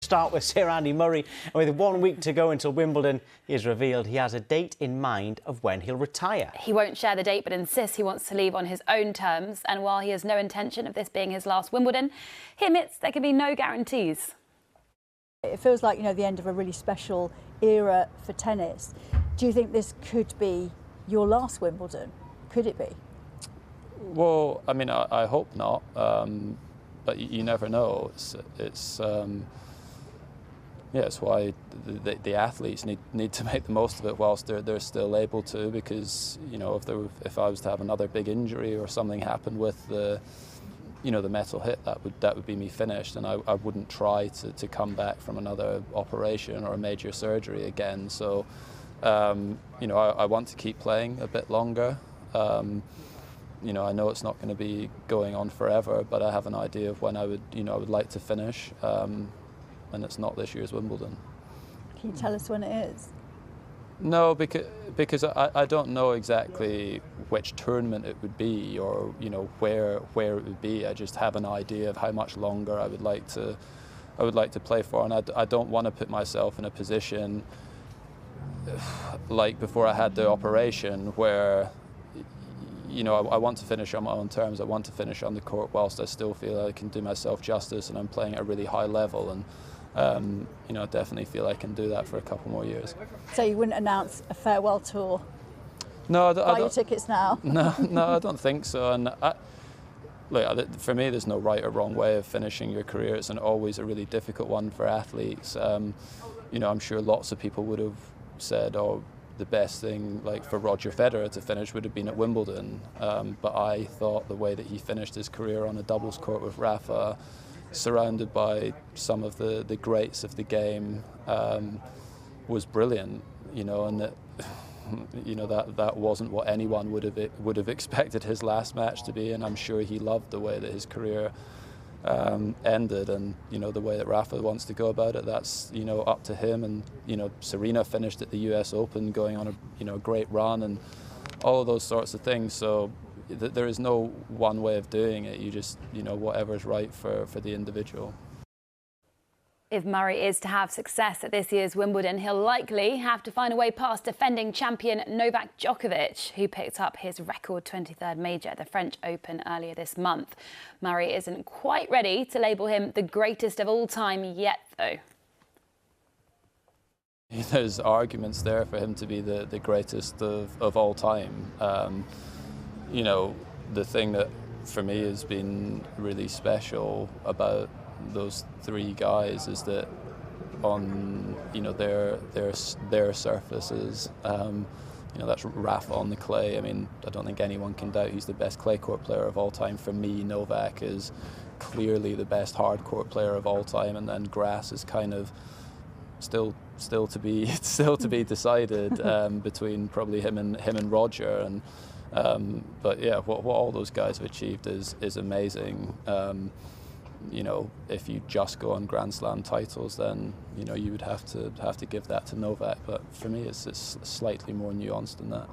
Start with Sir Andy Murray, and with 1 week to go until Wimbledon, he has revealed he has a date in mind of when he'll retire. He won't share the date, but insists he wants to leave on his own terms. And while he has no intention of this being his last Wimbledon, he admits there can be no guarantees. It feels like, the end of a really special era for tennis. Do you think this could be your last Wimbledon? Could it be? Well, I mean, I hope not, but you never know. It's why the athletes need to make the most of it whilst they're still able to, because if I was to have another big injury or something happened with the metal hit, that would be me finished, and I wouldn't try to come back from another operation or a major surgery again. So I want to keep playing a bit longer. I know it's not going to be going on forever, but I have an idea of when I would like to finish. And it's not this year's Wimbledon. Can you tell us when it is? No, because I don't know exactly which tournament it would be, or where it would be. I just have an idea of how much longer I would like to play for, and I don't want to put myself in a position like before I had the operation, where I want to finish on my own terms. I want to finish on the court whilst I still feel I can do myself justice and I'm playing at a really high level, and I definitely feel I can do that for a couple more years. So you wouldn't announce a farewell tour? No, I Buy your tickets now? No, I don't think so. And for me, there's no right or wrong way of finishing your career. It's always a really difficult one for athletes. I'm sure lots of people would have said, "Oh, the best thing for Roger Federer to finish would have been at Wimbledon." But I thought the way that he finished his career on a doubles court with Rafa, surrounded by some of the greats of the game, was brilliant. And that wasn't what anyone would have expected his last match to be. And I'm sure he loved the way that his career ended, and the way that Rafa wants to go about it, that's up to him. And Serena finished at the US Open going on a great run, and all of those sorts of things. So there is no one way of doing it. You just whatever's right for the individual. If Murray is to have success at this year's Wimbledon, he'll likely have to find a way past defending champion Novak Djokovic, who picked up his record 23rd major at the French Open earlier this month. Murray isn't quite ready to label him the greatest of all time yet, though. There's arguments there for him to be the greatest of all time. The thing that for me has been really special about those three guys is that on their surfaces, that's Rafa on the clay. I mean, I don't think anyone can doubt he's the best clay court player of all time. For me, Novak is clearly the best hard court player of all time, and then grass is kind of still to be decided between probably him and Roger. And but yeah, what all those guys have achieved is amazing. If you just go on Grand Slam titles, then you would have to give that to Novak. But for me, it's slightly more nuanced than that.